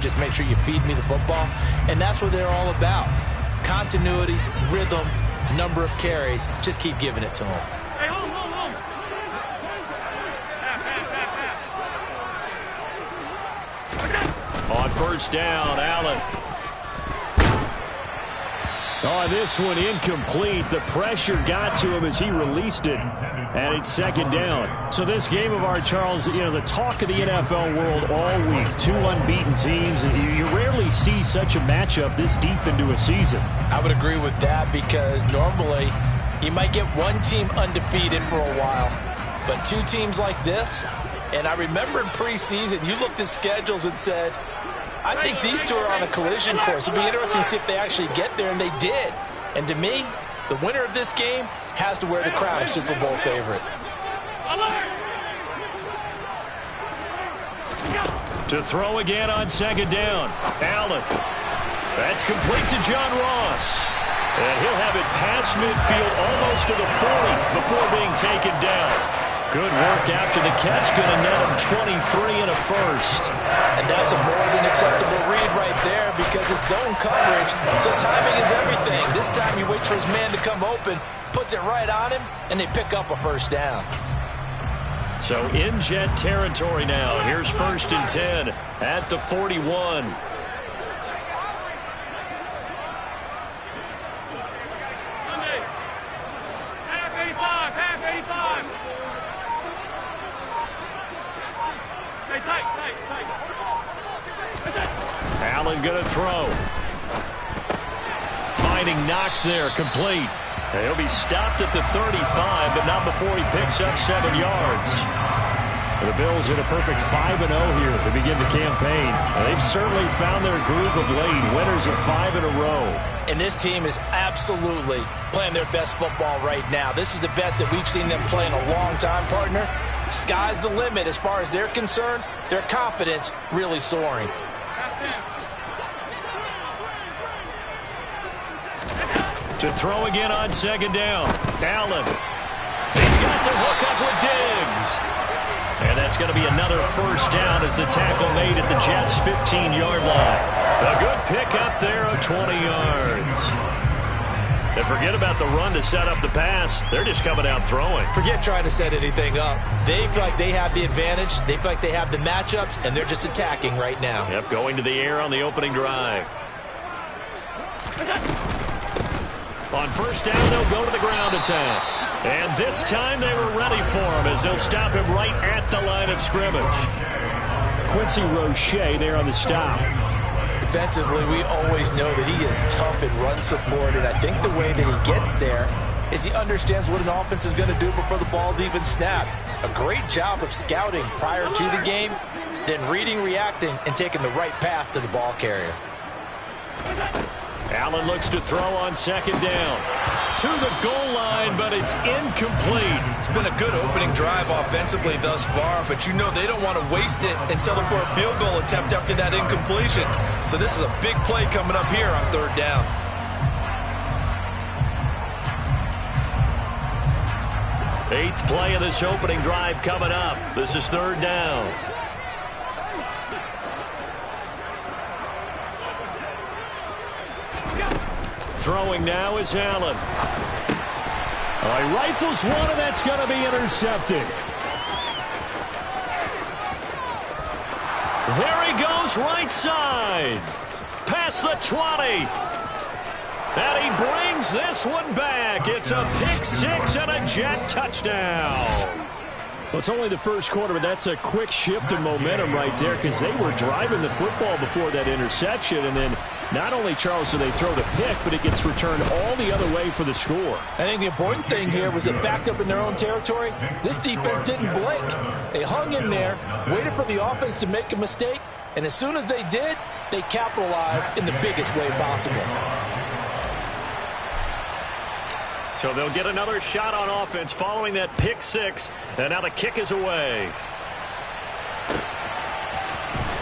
Just make sure you feed me the football. And that's what they're all about. Continuity, rhythm, number of carries. Just keep giving it to them. On first down, Allen. On this one, incomplete. The pressure got to him as he released it, and it's second down. So this game of ours, Charles, you know, the talk of the NFL world all week. Two unbeaten teams, and you rarely see such a matchup this deep into a season. I would agree with that because normally you might get one team undefeated for a while, but two teams like this, and I remember in preseason, you looked at schedules and said, I think these two are on a collision course. It'll be interesting to see if they actually get there, and they did. And to me, the winner of this game has to wear the crown of Super Bowl favorite. To throw again on second down. Allen. That's complete to John Ross. And he'll have it past midfield almost to the 40 before being taken down. Good work after the catch. Going to net him 23 and a first. And that's a more than acceptable read right there because it's zone coverage. So timing is everything. This time he waits for his man to come open, puts it right on him, and they pick up a first down. So in Jet territory now. Here's first and 10 at the 41. Allen going to throw. Finding Knox there, complete. And he'll be stopped at the 35, but not before he picks up 7 yards. The Bills in a perfect 5-0 here to begin the campaign. They've certainly found their groove of late, winners of 5 in a row. And this team is absolutely playing their best football right now. This is the best that we've seen them play in a long time, partner. Sky's the limit as far as they're concerned. Their confidence really soaring. To throw again on second down. Allen. He's got the hook up with Diggs. And that's going to be another first down as the tackle made at the Jets' 15-yard line. A good pickup there of 20 yards. And forget about the run to set up the pass. They're just coming out throwing. Forget trying to set anything up. They feel like they have the advantage. They feel like they have the matchups, and they're just attacking right now. Yep, going to the air on the opening drive. On first down, they'll go to the ground attack. And this time they were ready for him as they'll stop him right at the line of scrimmage. Quincy Roche there on the stop. Defensively, we always know that he is tough in run support, and I think the way that he gets there is he understands what an offense is going to do before the ball's even snapped. A great job of scouting prior to the game, then reading, reacting, and taking the right path to the ball carrier. Allen looks to throw on second down. To the goal line, but it's incomplete. It's been a good opening drive offensively thus far, but you know they don't want to waste it and settle for a field goal attempt after that incompletion. So this is a big play coming up here on third down. Eighth play of this opening drive coming up. This is third down. Throwing now is Allen. He rifles one, and that's going to be intercepted. There he goes, right side. Past the 20. And he brings this one back. It's a pick six and a Jet touchdown. Well, it's only the first quarter, but that's a quick shift in momentum right there because they were driving the football before that interception. And then not only, Charles, do they throw the pick, but it gets returned all the other way for the score. I think the important thing here was it backed up in their own territory. This defense didn't blink. They hung in there, waited for the offense to make a mistake, and as soon as they did, they capitalized in the biggest way possible. So they'll get another shot on offense following that pick six, and now the kick is away.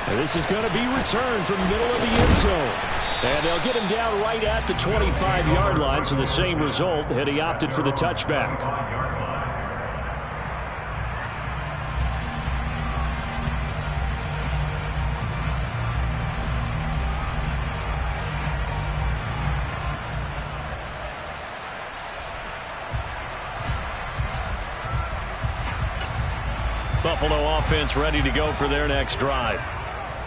And this is going to be returned from the middle of the end zone. And they'll get him down right at the 25-yard line, so the same result had he opted for the touchback. Buffalo offense ready to go for their next drive.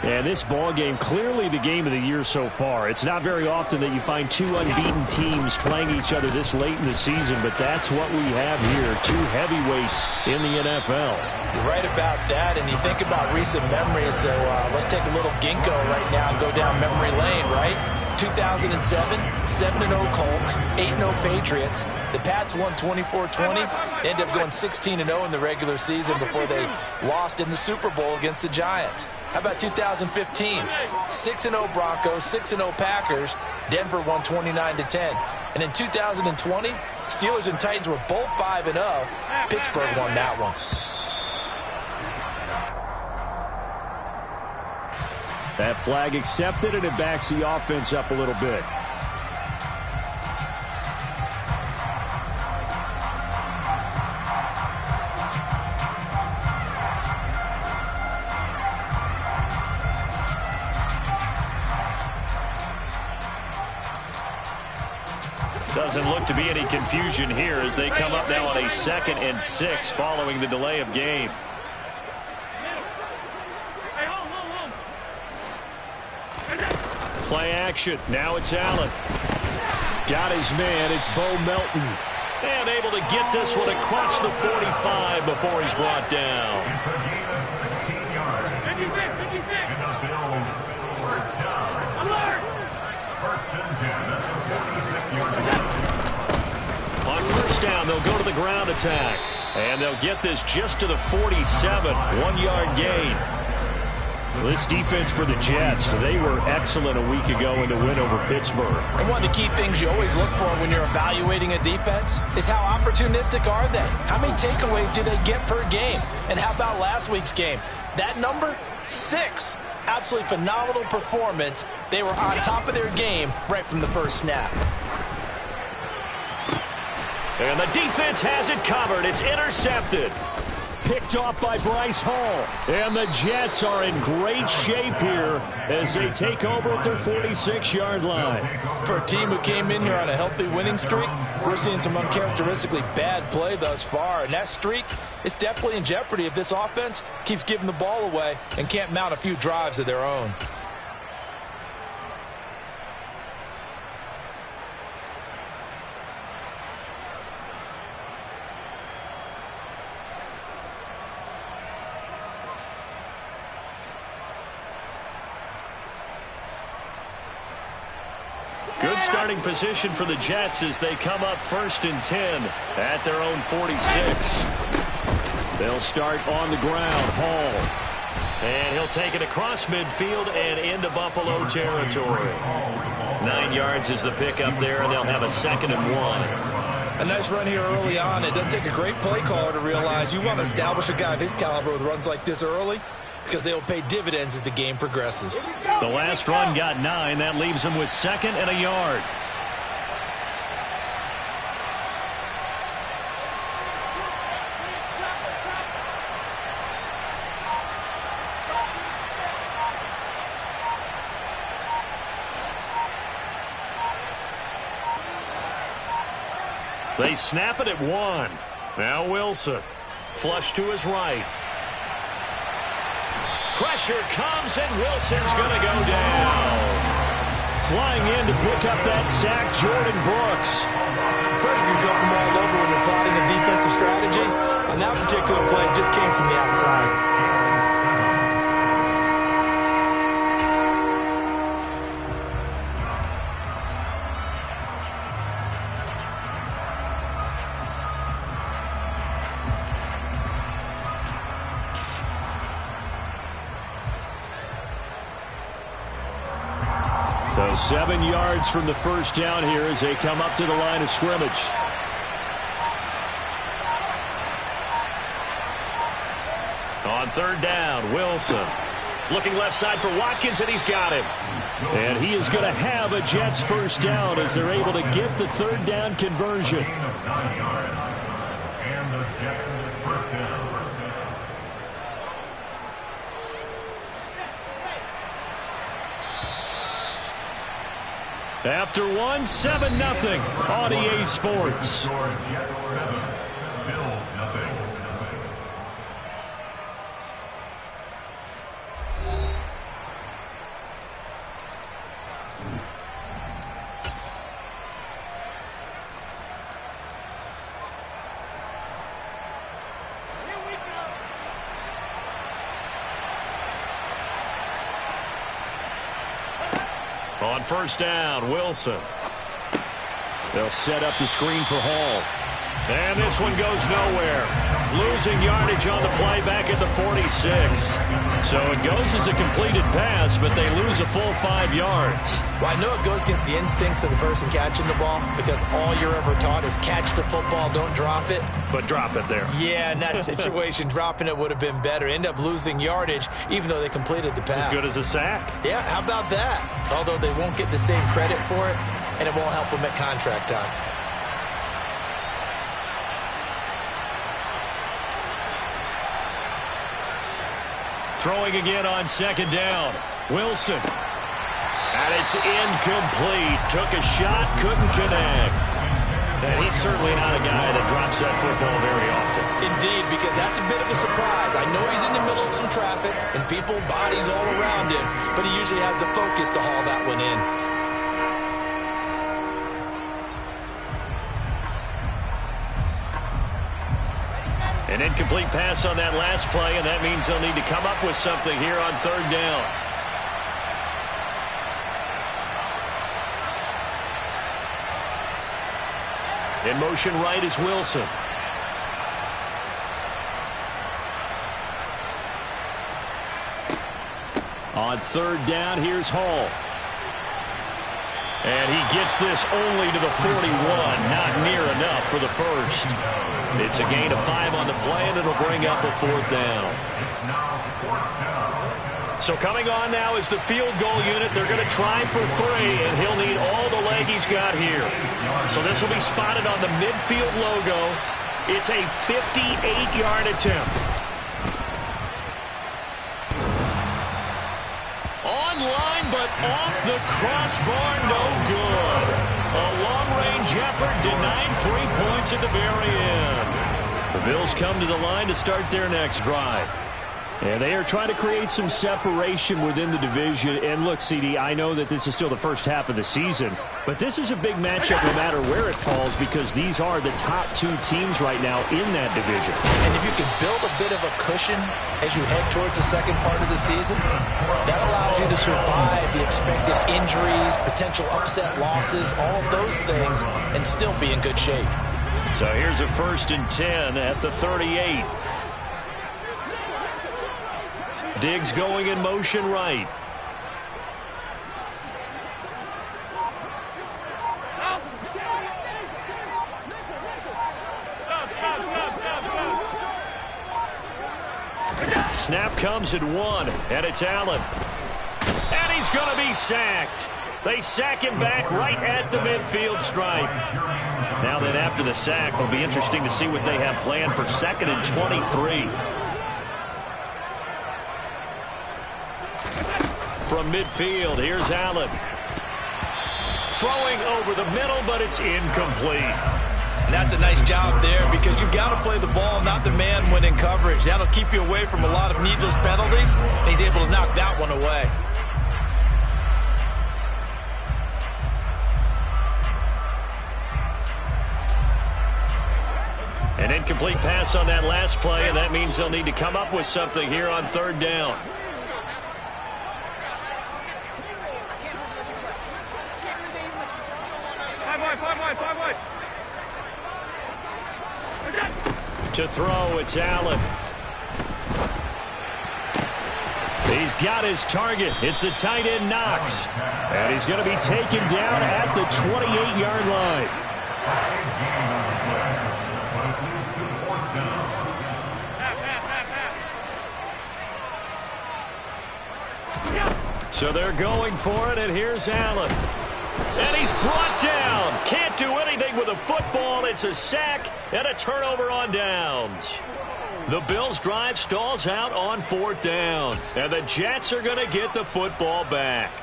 And this ball game, clearly the game of the year so far. It's not very often that you find two unbeaten teams playing each other this late in the season, but that's what we have here, two heavyweights in the NFL. You're right about that, and you think about recent memories, so let's take a little ginkgo right now and go down memory lane, right? 2007, 7-0 Colts, 8-0 Patriots. The Pats won 24-20, ended up going 16-0 in the regular season before they lost in the Super Bowl against the Giants. How about 2015? 6-0 Broncos, 6-0 Packers. Denver won 29-10. And in 2020, Steelers and Titans were both 5-0. Pittsburgh won that one. That flag accepted, and it backs the offense up a little bit. Doesn't look to be any confusion here as they come up now on a 2nd and 6 following the delay of game. Play action. Now it's Allen. Got his man. It's Bo Melton. And able to get this one across the 45 before he's brought down. On first down, they'll go to the ground attack. And they'll get this just to the 47. 1-yard gain. This defense for the Jets, they were excellent a week ago in the win over Pittsburgh. And one of the key things you always look for when you're evaluating a defense is how opportunistic are they? How many takeaways do they get per game? And how about last week's game? That number? 6. Absolutely phenomenal performance. They were on top of their game right from the first snap. And the defense has it covered. It's intercepted. Picked off by Bryce Hall. And the Jets are in great shape here as they take over at their 46-yard line. For a team who came in here on a healthy winning streak, we're seeing some uncharacteristically bad play thus far. And that streak is definitely in jeopardy if this offense keeps giving the ball away and can't mount a few drives of their own. Good starting position for the Jets as they come up 1st and 10 at their own 46. They'll start on the ground. Hall. And he'll take it across midfield and into Buffalo territory. 9 yards is the pickup there, and they'll have a 2nd and 1. A nice run here early on. It doesn't take a great play caller to realize you want to establish a guy of his caliber with runs like this early, because they will pay dividends as the game progresses. The last run got 9. That leaves him with 2nd and a yard. They snap it at 1. Now Wilson. Flush to his right. Pressure comes, and Wilson's going to go down. Flying in to pick up that sack, Jordan Brooks. Pressure can come from all over when you're plotting a defensive strategy. On that particular play, it just came from the outside. So 7 yards from the first down here as they come up to the line of scrimmage. On 3rd down, Wilson. Looking left side for Watkins, and he's got him. And he is going to have a Jets first down as they're able to get the 3rd down conversion. And the Jets first down. After 1, 7-0 on EA Sports. On first down, Wilson. They'll set up the screen for Hall. And this one goes nowhere. Losing yardage on the play back at the 46. So it goes as a completed pass, but they lose a full 5 yards. Well, I know it goes against the instincts of the person catching the ball because all you're ever taught is catch the football, don't drop it. But drop it there. Yeah, in that situation, dropping it would have been better. End up losing yardage, even though they completed the pass. As good as a sack. Yeah, how about that? Although they won't get the same credit for it, and it won't help them at contract time. Throwing again on second down. Wilson. And it's incomplete. Took a shot, couldn't connect. And he's certainly not a guy that drops that football very often. Indeed, because that's a bit of a surprise. I know he's in the middle of some traffic and people, bodies all around him, but he usually has the focus to haul that one in. An incomplete pass on that last play, and that means they'll need to come up with something here on third down. In motion right is Wilson. On third down, here's Hall. And he gets this only to the 41. Not near enough for the first. It's a gain of 5 on the play, and it'll bring up a fourth down. So coming on now is the field goal unit. They're going to try for 3, and he'll need all the leg he's got here. So this will be spotted on the midfield logo. It's a 58-yard attempt. Online, but off the crossbar, no good. A long-range effort denied 3 points at the very end. The Bills come to the line to start their next drive. And they are trying to create some separation within the division. And look, CD, I know that this is still the first half of the season, but this is a big matchup no matter where it falls because these are the top 2 teams right now in that division. And if you can build a bit of a cushion as you head towards the second part of the season, that allows you to survive the expected injuries, potential upset losses, all of those things, and still be in good shape. So here's a 1st and 10 at the 38. Diggs going in motion right. Snap comes at 1, and it's Allen. And he's going to be sacked. They sack him back right at the midfield stripe. Now then, after the sack, it'll be interesting to see what they have planned for 2nd and 23. From midfield, here's Allen. Throwing over the middle, but it's incomplete. And that's a nice job there because you've got to play the ball, not the man when in coverage. That'll keep you away from a lot of needless penalties, and he's able to knock that one away. An incomplete pass on that last play, and that means they'll need to come up with something here on third down. To throw, it's Allen. He's got his target. It's the tight end, Knox. And he's going to be taken down at the 28-yard line. So they're going for it, and here's Allen. And he's brought down. Can't do anything with a football. It's a sack and a turnover on downs. The Bills' drive stalls out on 4th down. And the Jets are going to get the football back.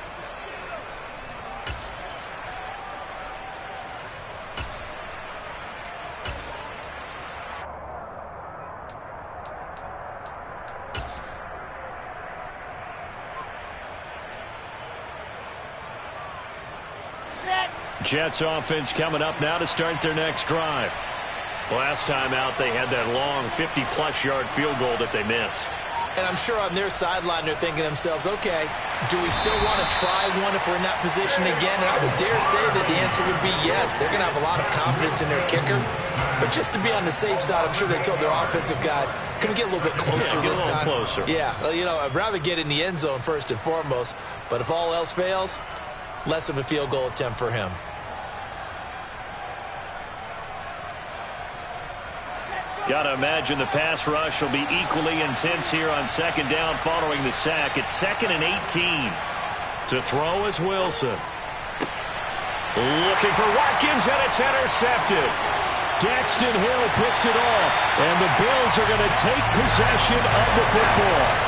Jets offense coming up now to start their next drive. Last time out, they had that long 50-plus yard field goal that they missed. And I'm sure on their sideline they're thinking to themselves, okay, do we still want to try one if we're in that position again? And I would dare say that the answer would be yes. They're going to have a lot of confidence in their kicker. But just to be on the safe side, I'm sure they told their offensive guys, can we get a little bit closer this time? Closer. Yeah, you know, I'd rather get in the end zone first and foremost. But if all else fails, less of a field goal attempt for him. Got to imagine the pass rush will be equally intense here on second down following the sack. It's 2nd and 18. To throw is Wilson. Looking for Watkins, and it's intercepted. Daxton Hill picks it off, and the Bills are going to take possession of the football.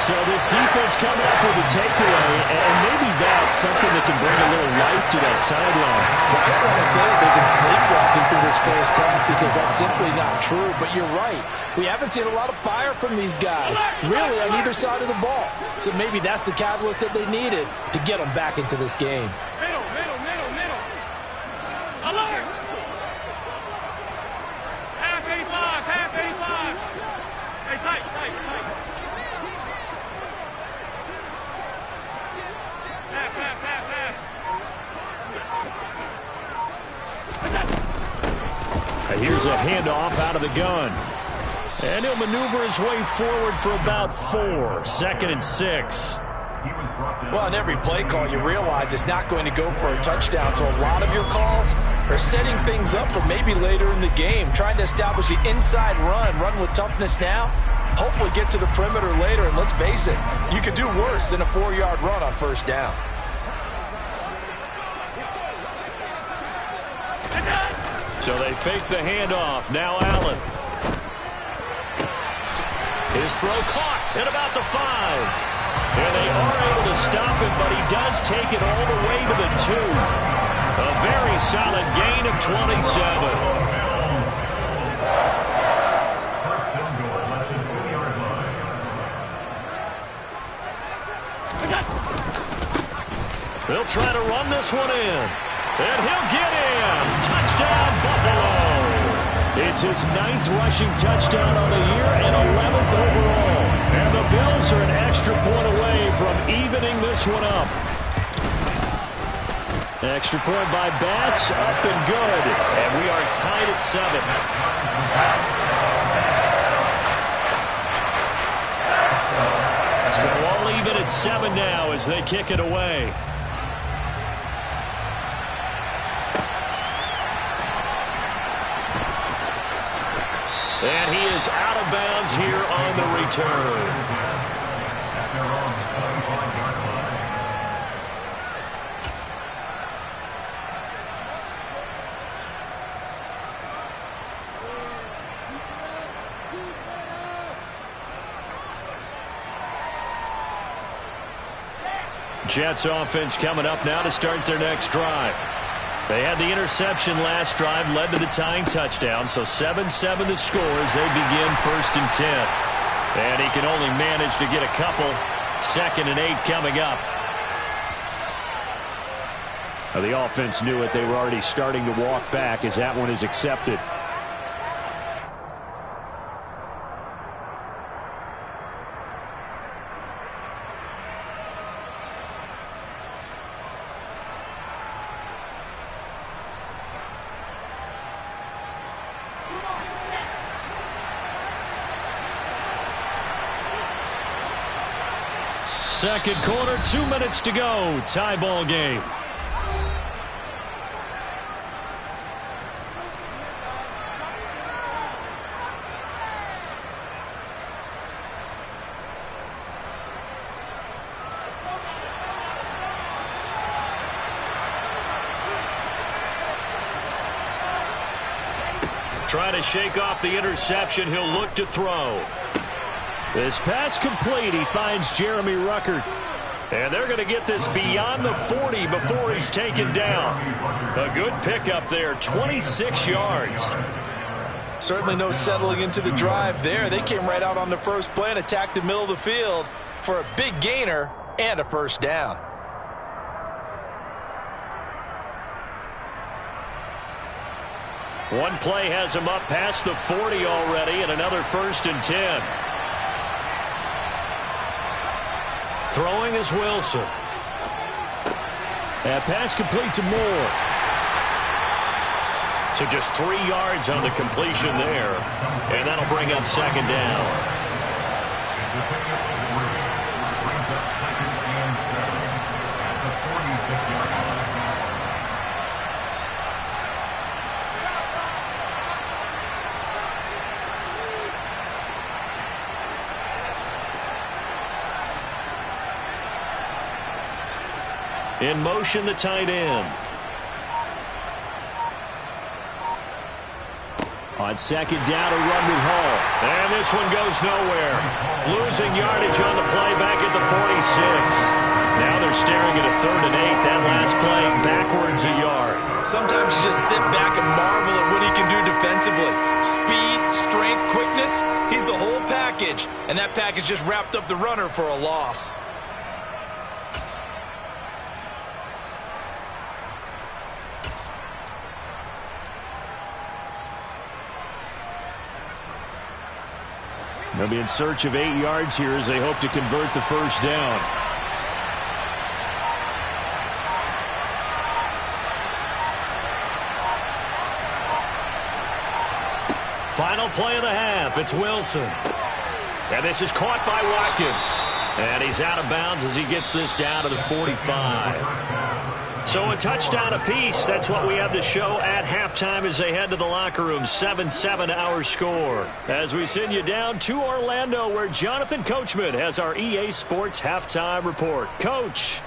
So this defense coming up with a takeaway, and maybe that's something that can bring a little life to that sideline. Well, I don't want to say that they've been sleepwalking through this first half because that's simply not true, but you're right. We haven't seen a lot of fire from these guys, really, on either side of the ball. So maybe that's the catalyst that they needed to get them back into this game. Middle. Alert! Half 85. Hey, tight. Here's a handoff out of the gun. And he'll maneuver his way forward for about 4. 2nd and 6. Well, on every play call, you realize it's not going to go for a touchdown. So a lot of your calls are setting things up for maybe later in the game, trying to establish the inside run with toughness now, hopefully get to the perimeter later. And let's face it, you could do worse than a 4-yard run on first down. So they fake the handoff. Now Allen. His throw caught at about the 5. And they are able to stop him, but he does take it all the way to the 2. A very solid gain of 27. They'll try to run this one in. And he'll get in. Touchdown, Buffalo. It's his 9th rushing touchdown on the year and 11th overall. And the Bills are an extra point away from evening this one up. Extra point by Bass, up and good. And we are tied at 7. So all even at 7 now as they kick it away. And he is out of bounds here on the return. Jets offense coming up now to start their next drive. They had the interception last drive, led to the tying touchdown, so 7-7 the score as they begin 1st and 10. And he can only manage to get a couple. 2nd and 8 coming up. Now the offense knew it. They were already starting to walk back as that one is accepted. Second quarter, 2 minutes to go. Tie ball game. Trying to shake off the interception. He'll look to throw. This pass complete. He finds Jeremy Ruckert. And they're going to get this beyond the 40 before he's taken down. A good pickup there, 26 yards. Certainly no settling into the drive there. They came right out on the first play and attacked the middle of the field for a big gainer and a first down. One play has him up past the 40 already, and another 1st and 10. Throwing is Wilson. That pass complete to Moore. So just 3 yards on the completion there. And that'll bring up second down. Brings up second and 7 at the 46-yard line. In motion, the tight end. On second down, a run with Hall. And this one goes nowhere. Losing yardage on the play back at the 46. Now they're staring at a 3rd and 8. That last play backwards a yard. Sometimes you just sit back and marvel at what he can do defensively. Speed, strength, quickness. He's the whole package. And that package just wrapped up the runner for a loss. They'll be in search of 8 yards here as they hope to convert the first down. Final play of the half. It's Wilson. And this is caught by Watkins. And he's out of bounds as he gets this down to the 45. So a touchdown apiece. That's what we have to show at halftime as they head to the locker room. 7-7 our score. As we send you down to Orlando, where Jonathan Coachman has our EA Sports halftime report. Coach.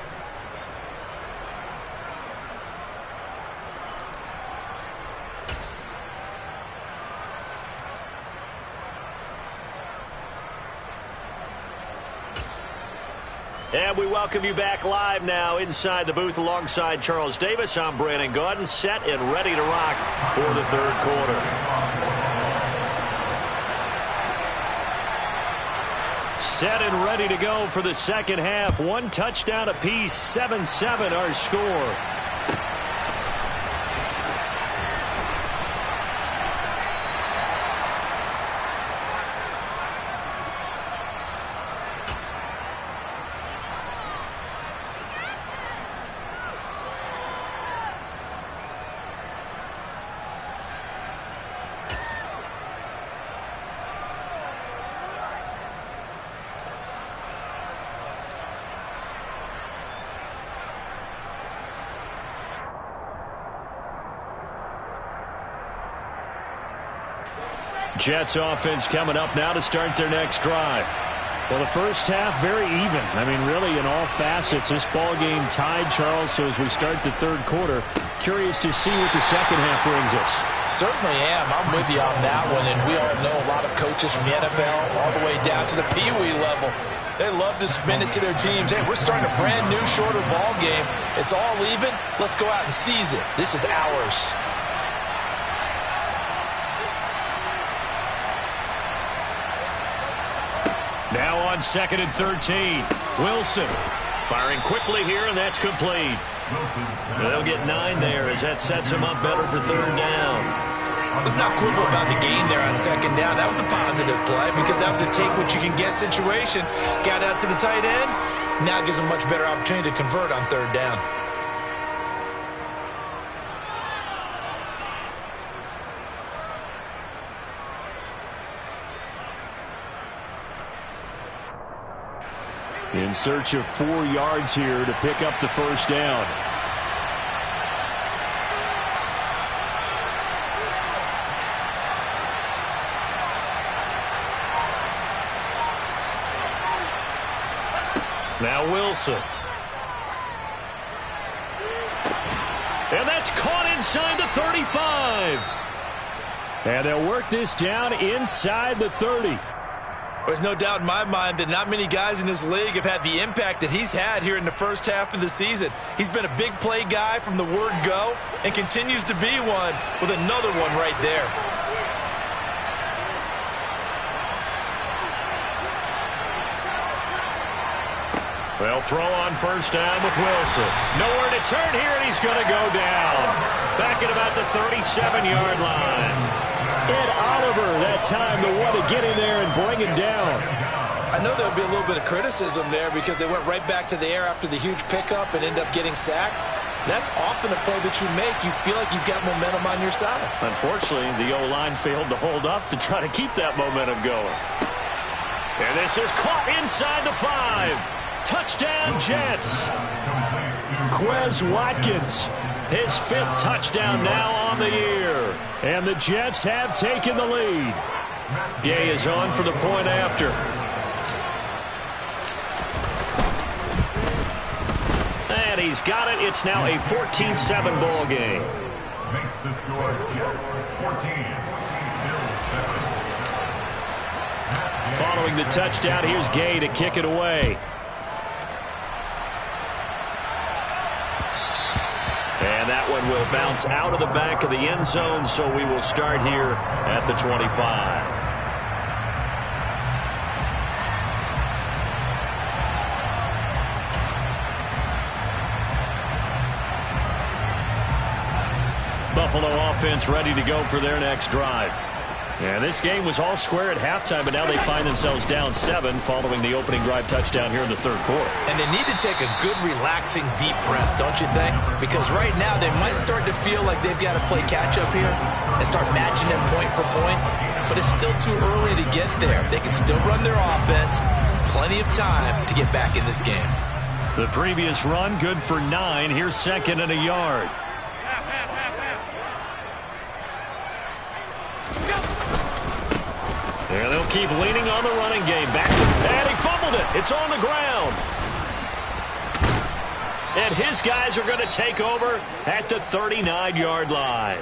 And we welcome you back live now inside the booth alongside Charles Davis. I'm Brandon Gaudin, set and ready to rock for the third quarter. Set and ready to go for the second half. 1 touchdown apiece, 7-7 our score. Jets offense coming up now to start their next drive. Well, the first half, very even. I mean, really, in all facets, this ball game tied, Charles. So as we start the third quarter, curious to see what the second half brings us. Certainly am. I'm with you on that one. And we all know a lot of coaches from the NFL all the way down to the Pee Wee level. They love to spin it to their teams. Hey, we're starting a brand new, shorter ball game. It's all even. Let's go out and seize it. This is ours. Now on 2nd and 13. Wilson firing quickly here, and that's complete. They'll get 9 there as that sets them up better for third down. Let's not quibble about the gain there on second down. That was a positive play because that was a take-what-you-can-get situation. Got out to the tight end. Now gives them much better opportunity to convert on third down. In search of 4 yards here to pick up the first down. Now Wilson. And that's caught inside the 35. And they'll work this down inside the 30. There's no doubt in my mind that not many guys in this league have had the impact that he's had here in the first half of the season. He's been a big play guy from the word go and continues to be one with another one right there. Well, throw on first down with Wilson. Nowhere to turn here, and he's going to go down. Back at about the 37-yard line. Ed Oliver that time the one to get in there and bring him down. I know there'll be a little bit of criticism there because they went right back to the air after the huge pickup and ended up getting sacked. That's often a play that you make. You feel like you've got momentum on your side. Unfortunately, the O-line failed to hold up to try to keep that momentum going. And this is caught inside the 5. Touchdown, Jets. Quez Watkins, his 5th touchdown now on the year. And the Jets have taken the lead. Gay is on for the point after. And he's got it. It's now a 14-7 ball game. Makes the score Jets 14, Bills 7. Following the touchdown, here's Gay to kick it away. And that one will bounce out of the back of the end zone, so we will start here at the 25. Buffalo offense ready to go for their next drive. And this game was all square at halftime, but now they find themselves down 7 following the opening drive touchdown here in the 3rd quarter. And they need to take a good, relaxing, deep breath, don't you think? Because right now they might start to feel like they've got to play catch-up here and start matching them point for point. But it's still too early to get there. They can still run their offense. Plenty of time to get back in this game. The previous run, good for 9. Here's 2nd and a yard. And they'll keep leaning on the running game. Back to, and he fumbled it. It's on the ground. And his guys are going to take over at the 39-yard line.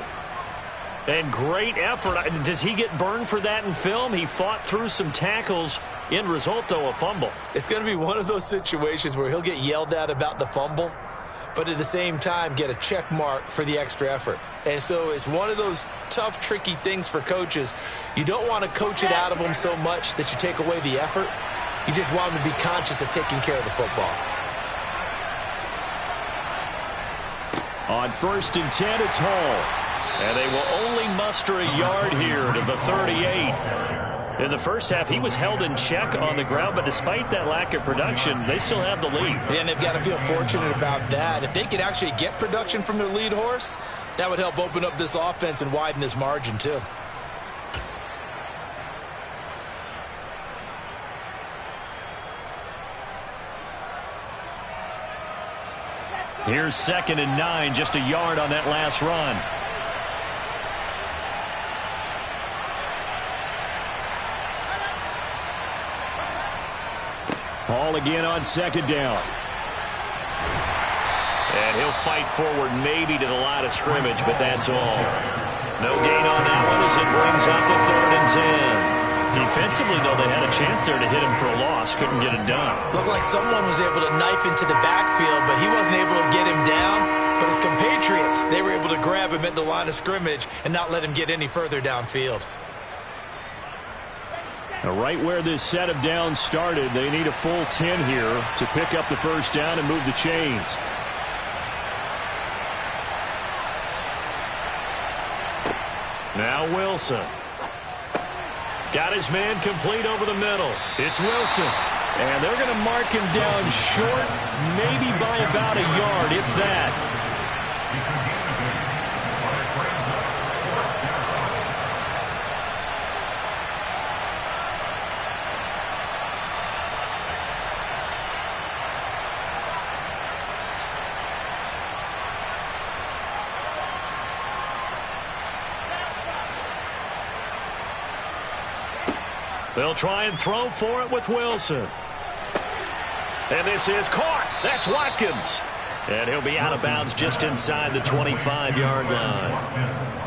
And great effort. Does he get burned for that in film? He fought through some tackles. End result, though, a fumble. It's going to be one of those situations where he'll get yelled at about the fumble, but at the same time get a check mark for the extra effort. And so it's one of those tough, tricky things for coaches. You don't want to coach it out of them so much that you take away the effort. You just want them to be conscious of taking care of the football. On 1st and 10, it's Hall. And they will only muster a yard here to the 38. In the first half, he was held in check on the ground, but despite that lack of production, they still have the lead. And they've got to feel fortunate about that. If they could actually get production from their lead horse, that would help open up this offense and widen this margin, too. Here's 2nd and 9, just a yard on that last run. Hall again on 2nd down. And he'll fight forward maybe to the line of scrimmage, but that's all. No gain on that one as it brings up the 3rd and 10. Defensively, though, they had a chance there to hit him for a loss. Couldn't get it done. Looked like someone was able to knife into the backfield, but he wasn't able to get him down. But his compatriots, they were able to grab him at the line of scrimmage and not let him get any further downfield. Now, right where this set of downs started, they need a full 10 here to pick up the first down and move the chains. Now Wilson. Got his man complete over the middle. It's Wilson. And they're going to mark him down short, maybe by about a yard, if that. They'll try and throw for it with Wilson. And this is caught. That's Watkins. And he'll be out of bounds just inside the 25-yard line.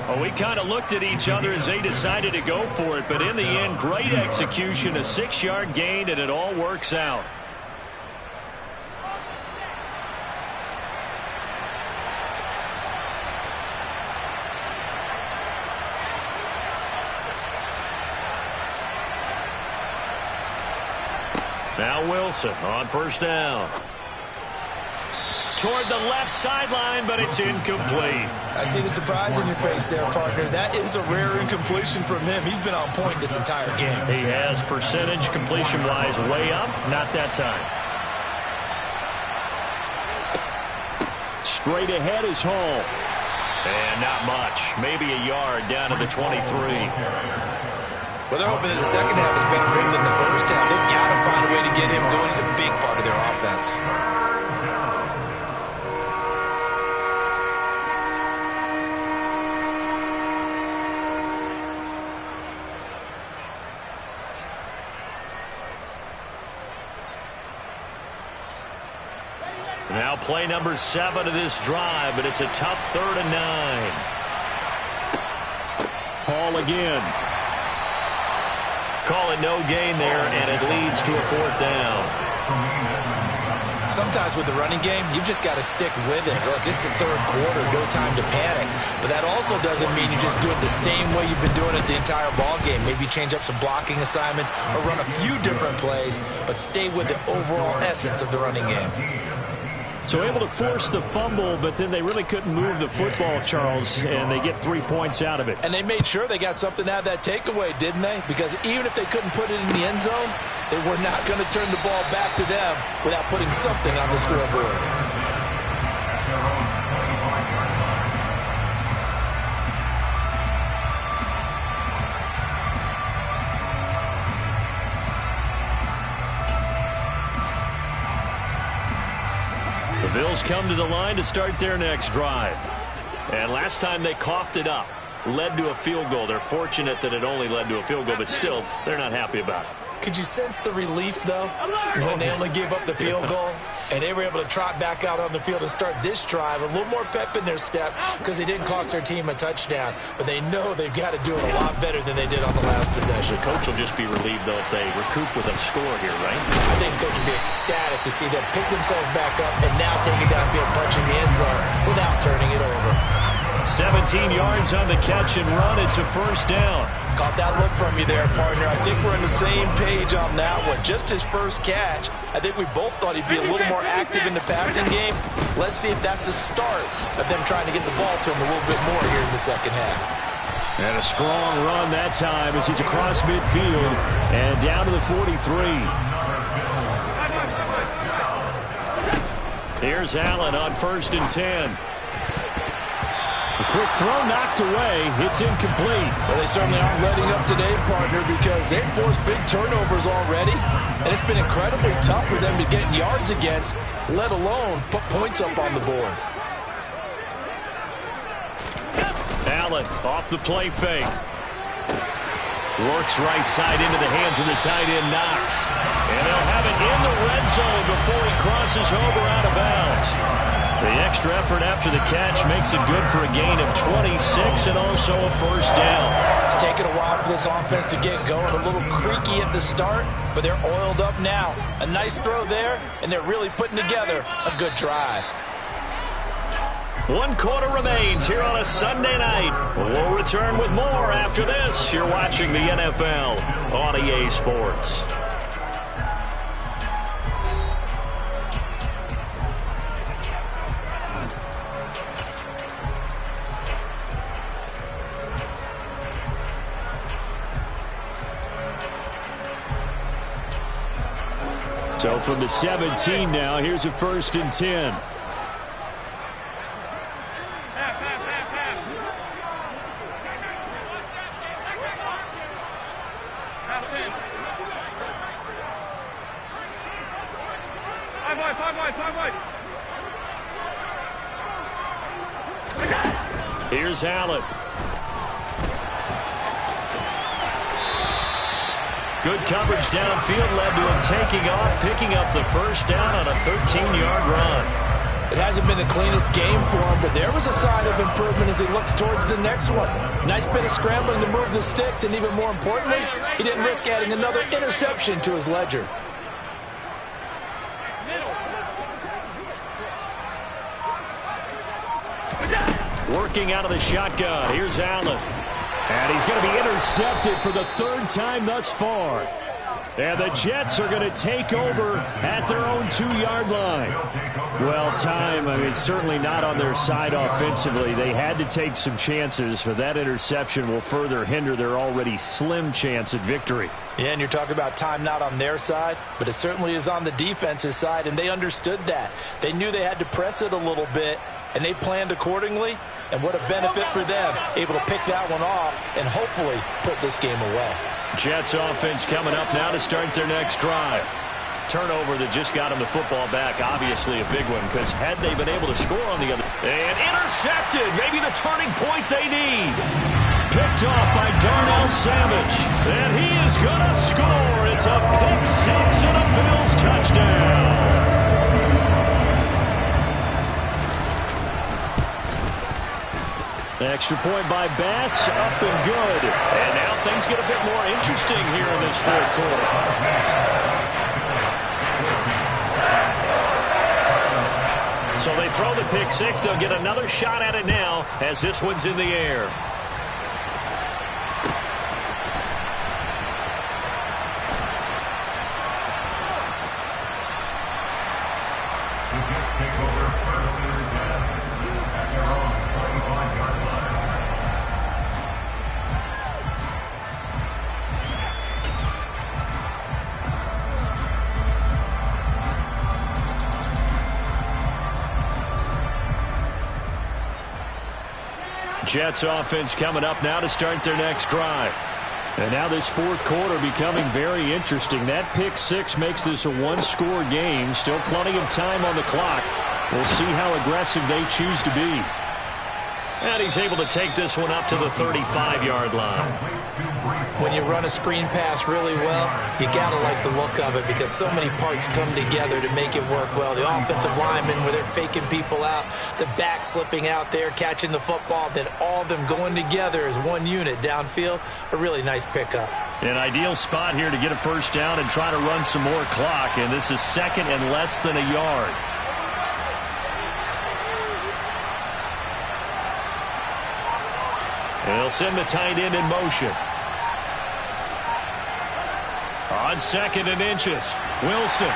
Well, we kind of looked at each other as they decided to go for it, but in the end, great execution, a 6-yard gain, and it all works out. Now Wilson on first down. toward the left sideline, but it's incomplete. I see the surprise in your face there, partner. That is a rare incompletion from him. He's been on point this entire game. He has percentage completion-wise way up. Not that time. Straight ahead is Hall. And not much. Maybe a yard down to the 23. Well, they're hoping that the second half is better for him than the first half. They've got to find a way to get him going. He's a big part of their offense. Now play number 7 of this drive, but it's a tough 3rd and 9. Hall again. Call it no gain there, and it leads to a 4th down. Sometimes with the running game, you've just got to stick with it. Look, it's the 3rd quarter, no time to panic. But that also doesn't mean you just do it the same way you've been doing it the entire ball game. Maybe change up some blocking assignments or run a few different plays, but stay with the overall essence of the running game. So able to force the fumble, but then they really couldn't move the football, Charles, and they get 3 points out of it. And they made sure they got something out of that takeaway, didn't they? Because even if they couldn't put it in the end zone, they were not going to turn the ball back to them without putting something on the scoreboard. The Bills come to the line to start their next drive. And last time they coughed it up, led to a field goal. They're fortunate that it only led to a field goal, but still, they're not happy about it. Could you sense the relief, though, when they only gave up the field goal? And they were able to trot back out on the field and start this drive. A little more pep in their step because they didn't cost their team a touchdown. But they know they've got to do it a lot better than they did on the last possession. The coach will just be relieved, though, if they recoup with a score here, right? I think the coach will be ecstatic to see them pick themselves back up and now take it downfield, punching the end zone without turning it over. 17 yards on the catch and run. It's a 1st down. Caught that look from you there, partner. I think we're on the same page on that one. Just his first catch. I think we both thought he'd be a little more active in the passing game. Let's see if that's the start of them trying to get the ball to him a little bit more here in the second half. And a strong run that time as he's across midfield and down to the 43. Here's Allen on 1st and 10. A quick throw knocked away. It's incomplete. Well, they certainly aren't letting up today, partner, because they've forced big turnovers already, and it's been incredibly tough for them to get yards against, let alone put points up on the board. Allen off the play fake. Works right side into the hands of the tight end, Knox. And they'll have it in the red zone before he crosses over out of bounds. The extra effort after the catch makes it good for a gain of 26 and also a 1st down. It's taken a while for this offense to get going. A little creaky at the start, but they're oiled up now. A nice throw there, and they're really putting together a good drive. 1 quarter remains here on a Sunday night. We'll return with more after this. You're watching the NFL on EA Sports. So from the 17 now, here's a 1st and 10. Here's Allen. Good coverage downfield led to him taking off, picking up the 1st down on a 13-yard run. It hasn't been the cleanest game for him, but there was a sign of improvement as he looks towards the next one. Nice bit of scrambling to move the sticks, and even more importantly, he didn't risk adding another interception to his ledger. Working out of the shotgun. Here's Allen. And he's going to be intercepted for the 3rd time thus far. And the Jets are going to take over at their own 2-yard line. Well, time, I mean, certainly not on their side offensively. They had to take some chances, but that interception will further hinder their already slim chance at victory. Yeah, and you're talking about time not on their side, but it certainly is on the defense's side, and they understood that. They knew they had to press it a little bit, and they planned accordingly, and what a benefit for them, able to pick that one off and hopefully put this game away. Jets offense coming up now to start their next drive. Turnover that just got them the football back, obviously a big one, because had they been able to score on the other... And intercepted, maybe the turning point they need. Picked off by Darnell Savage, and he is going to score. It's a pick six and a Bills touchdown. The extra point by Bass, up and good. And now things get a bit more interesting here in this fourth quarter. So they throw the pick six. They'll get another shot at it now as this one's in the air. The Jets take over first and 10 at their own 25-yard line. Jets offense coming up now to start their next drive. And now this fourth quarter becoming very interesting. That pick six makes this a one-score game. Still plenty of time on the clock. We'll see how aggressive they choose to be. And he's able to take this one up to the 35-yard line. When you run a screen pass really well, you got to like the look of it because so many parts come together to make it work well. The offensive linemen where they're faking people out, the back slipping out there, catching the football, then all of them going together as one unit downfield. A really nice pickup. An ideal spot here to get a first down and try to run some more clock. And this is second and less than a yard. They'll send the tight end in motion. On second and inches, Wilson.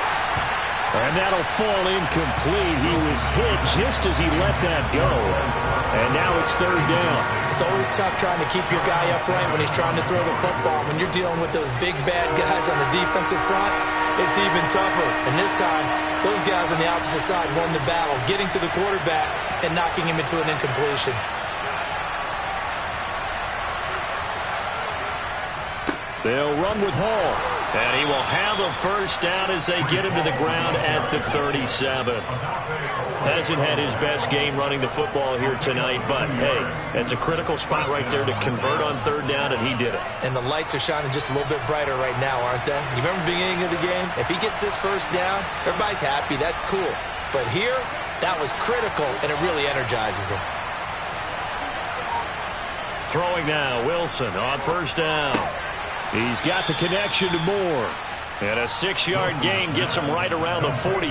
And that'll fall incomplete. He was hit just as he let that go. And now it's third down. It's always tough trying to keep your guy upright when he's trying to throw the football. When you're dealing with those big, bad guys on the defensive front, it's even tougher. And this time, those guys on the opposite side won the battle, getting to the quarterback and knocking him into an incompletion. They'll run with Hall. And he will have a first down as they get him to the ground at the 37. Hasn't had his best game running the football here tonight, but, hey, that's a critical spot right there to convert on third down, and he did it. And the lights are shining just a little bit brighter right now, aren't they? You remember the beginning of the game? If he gets this first down, everybody's happy. That's cool. But here, that was critical, and it really energizes him. Throwing now, Wilson on first down. He's got the connection to Moore. And a 6-yard gain gets him right around the 43.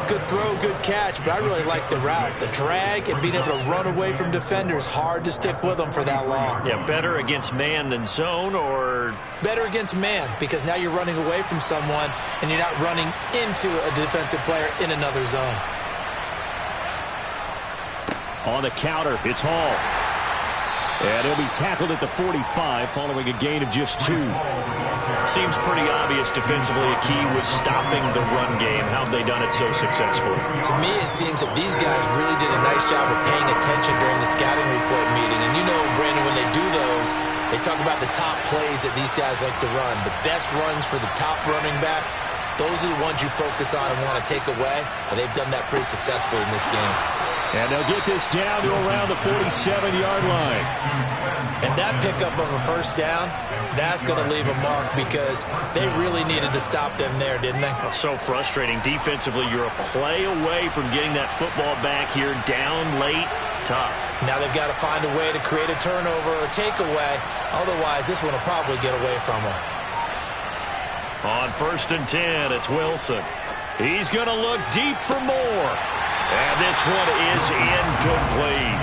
Good throw, good catch, but I really like the route. The drag and being able to run away from defenders, hard to stick with them for that long. Yeah, better against man than zone, or? Better against man, because now you're running away from someone and you're not running into a defensive player in another zone. On the counter, it's Hall. And he'll be tackled at the 45 following a gain of just 2. Seems pretty obvious defensively a key was stopping the run game. How have they done it so successfully? To me, it seems that these guys really did a nice job of paying attention during the scouting report meeting. And you know, Brandon, when they do those, they talk about the top plays that these guys like to run. The best runs for the top running back, those are the ones you focus on and want to take away. And they've done that pretty successfully in this game. And they'll get this down to around the 47-yard line. And that pickup of a first down, that's going to leave a mark because they really needed to stop them there, didn't they? So frustrating. Defensively, you're a play away from getting that football back here down late. Tough. Now they've got to find a way to create a turnover or takeaway. Otherwise, this one will probably get away from them. On first and 10, it's Wilson. He's going to look deep for more. And this one is incomplete.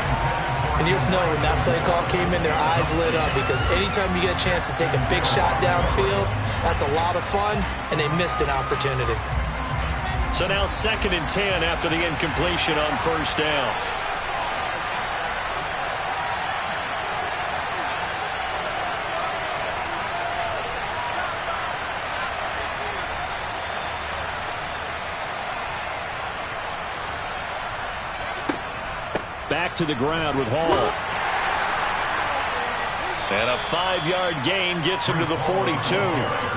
And you just know when that play call came in, their eyes lit up because anytime you get a chance to take a big shot downfield, that's a lot of fun, and they missed an opportunity. So now 2nd and 10 after the incompletion on first down. Back to the ground with Hall. And a 5-yard gain gets him to the 42.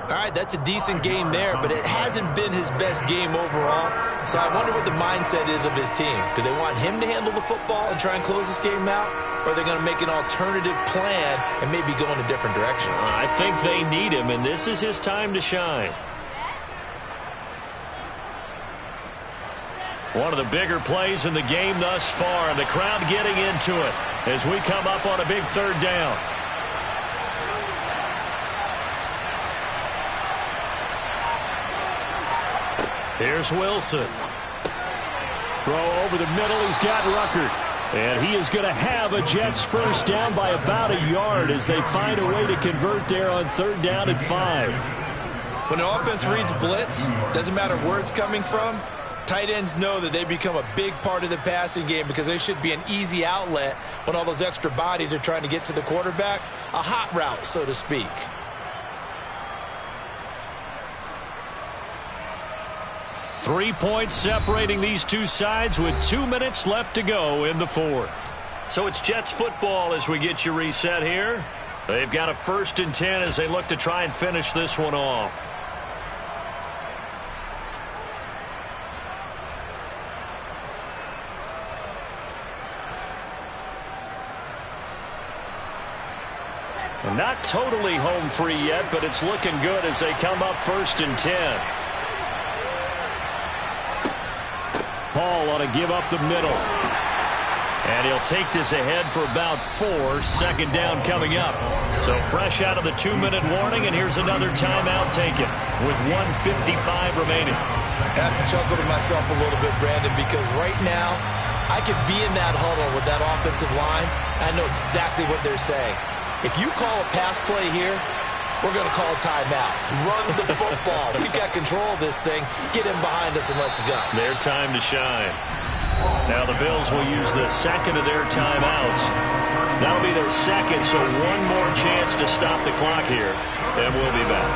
All right, that's a decent game there, but it hasn't been his best game overall. So I wonder what the mindset is of his team. Do they want him to handle the football and try and close this game out? Or are they going to make an alternative plan and maybe go in a different direction? I think they need him, and this is his time to shine. One of the bigger plays in the game thus far, and the crowd getting into it as we come up on a big 3rd down. Here's Wilson. Throw over the middle. He's got Ruckert. And he is going to have a Jets first down by about a yard as they find a way to convert there on 3rd down and 5. When the offense reads blitz, doesn't matter where it's coming from, tight ends know that they become a big part of the passing game because they should be an easy outlet when all those extra bodies are trying to get to the quarterback. A hot route, so to speak. Three points separating these two sides with 2 minutes left to go in the 4th. So it's Jets football as we get you reset here. They've got a 1st and 10 as they look to try and finish this one off. And not totally home free yet, but it's looking good as they come up 1st and 10. Paul ought to give up the middle. And he'll take this ahead for about 4. 2nd down coming up. So fresh out of the 2-minute warning, and here's another timeout taken with 1:55 remaining. I have to chuckle to myself a little bit, Brandon, because right now I could be in that huddle with that offensive line. I know exactly what they're saying. If you call a pass play here, we're going to call a timeout. Run the football. We've got control of this thing. Get him behind us and let's go. Their time to shine. Now the Bills will use the 2nd of their timeouts. That'll be their 2nd, so one more chance to stop the clock here, and we'll be back.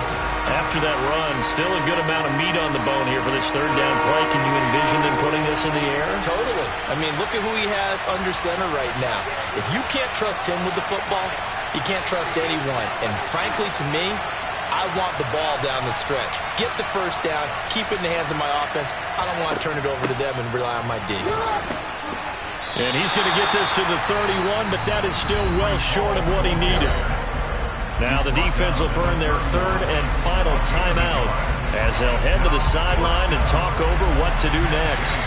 After that run, still a good amount of meat on the bone here for this 3rd down play. Can you envision them putting this in the air? Totally. I mean, look at who he has under center right now. If you can't trust him with the football, you can't trust anyone. And frankly, to me, I want the ball down the stretch. Get the first down, keep it in the hands of my offense. I don't want to turn it over to them and rely on my D. And he's going to get this to the 31, but that is still well short of what he needed. Now the defense will burn their 3rd and final timeout as they'll head to the sideline and talk over what to do next.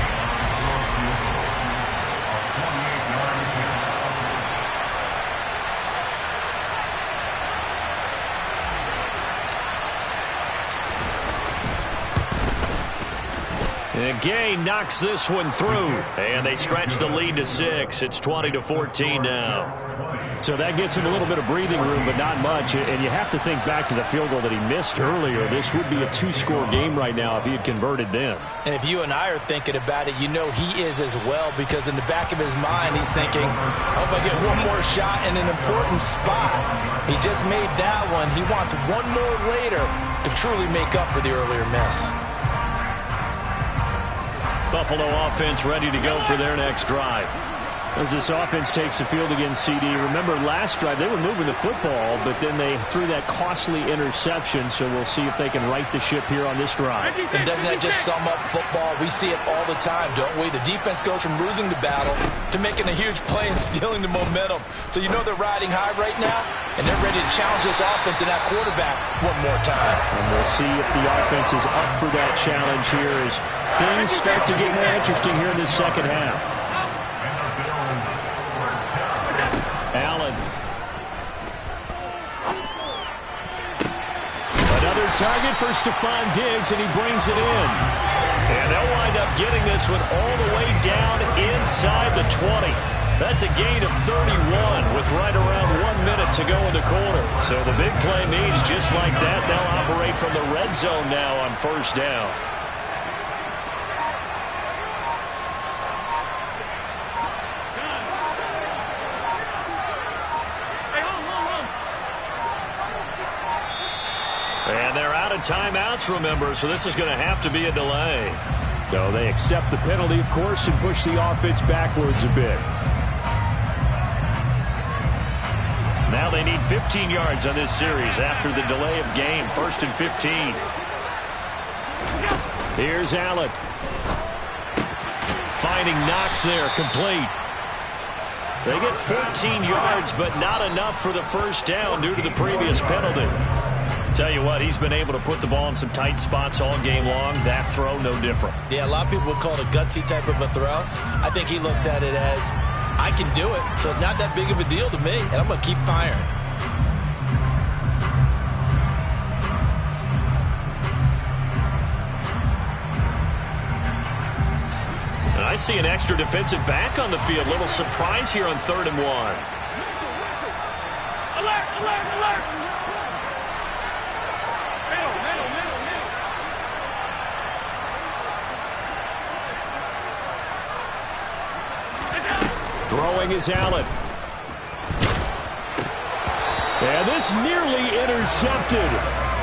And Gay knocks this one through, and they stretch the lead to 6. It's 20-14 now. So that gets him a little bit of breathing room, but not much. And you have to think back to the field goal that he missed earlier. This would be a 2-score game right now if he had converted then. And if you and I are thinking about it, you know he is as well, because in the back of his mind, he's thinking, I hope I get one more shot in an important spot. He just made that one. He wants one more later to truly make up for the earlier miss. Buffalo offense ready to go for their next drive. As this offense takes the field against CD, remember last drive they were moving the football, but then they threw that costly interception, so we'll see if they can right the ship here on this drive. And doesn't that just sum up football? We see it all the time, don't we? The defense goes from losing the battle to making a huge play and stealing the momentum. So you know they're riding high right now, and they're ready to challenge this offense and that quarterback one more time. And we'll see if the offense is up for that challenge here as things start to get more interesting here in this 2nd half. Allen. Another target for Stephon Diggs, and he brings it in. And they'll wind up getting this one all the way down inside the 20. That's a gain of 31 with right around 1 minute to go in the quarter. So the big play means just like that, they'll operate from the red zone now on 1st down. timeouts, remember, so this is going to have to be a delay. So they accept the penalty, of course, and push the offense backwards a bit. Now they need 15 yards on this series after the delay of game. 1st and 15. Here's Allen. Finding Knox there, complete. They get 14 yards, but not enough for the first down due to the previous penalty. Tell you what, he's been able to put the ball in some tight spots all game long. That throw, no different. Yeah, a lot of people would call it a gutsy type of a throw. I think he looks at it as, I can do it, so it's not that big of a deal to me, and I'm going to keep firing. And I see an extra defensive back on the field. Little surprise here on 3rd and 1. Alert, alert, alert. Middle, middle, middle, middle. Throwing is Allen. And this nearly intercepted.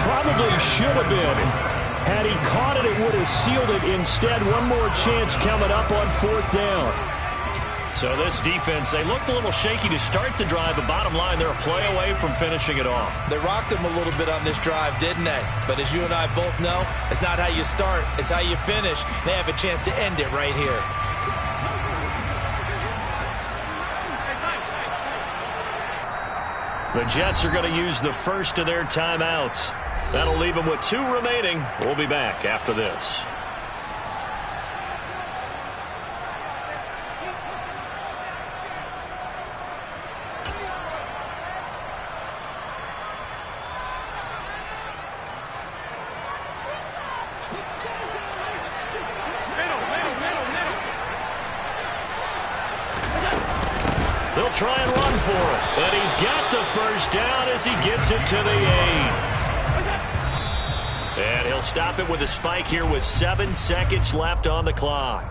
Probably should have been. Had he caught it, it would have sealed it. Instead, one more chance coming up on 4th down. So this defense, they looked a little shaky to start the drive, but bottom line, they're a play away from finishing it off. They rocked him a little bit on this drive, didn't they? But as you and I both know, it's not how you start, it's how you finish. They have a chance to end it right here. The Jets are going to use the first of their timeouts. That'll leave them with 2 remaining. We'll be back after this. They'll try and run for it. And he's got the first down as he gets it to the 8. And he'll stop it with a spike here with 7 seconds left on the clock.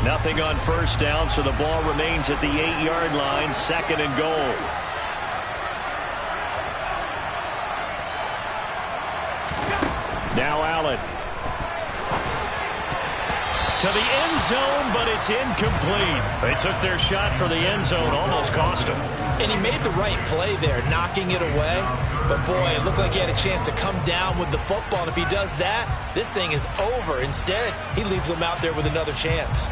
Nothing on first down, so the ball remains at the 8-yard line, 2nd and goal. Now Allen. To the end zone, but it's incomplete. They took their shot for the end zone, almost cost him. And he made the right play there, knocking it away. But, boy, it looked like he had a chance to come down with the football. And if he does that, this thing is over. Instead, he leaves him out there with another chance.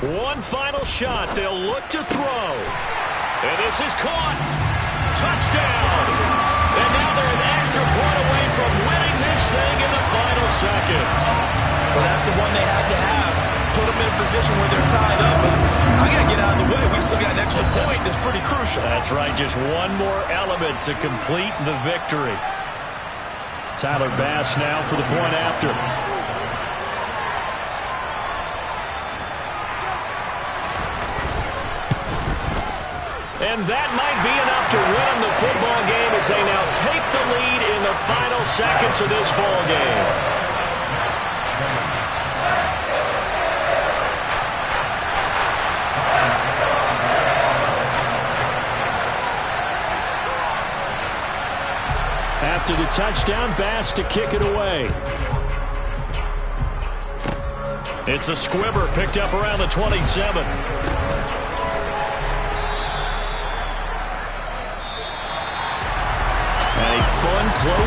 One final shot. They'll look to throw. And this is caught. Touchdown. And now they're an extra point away from winning this thing in the final seconds. Well, that's the one they had to have. Put them in a position where they're tied up. But I got to get out of the way. We still got an extra point that's pretty crucial. That's right. Just one more element to complete the victory. Tyler Bass now for the point after. And that might be enough to win the football game as they now take the lead in the final seconds of this ball game. After the touchdown, Bass to kick it away. It's a squibber picked up around the 27. Fun, close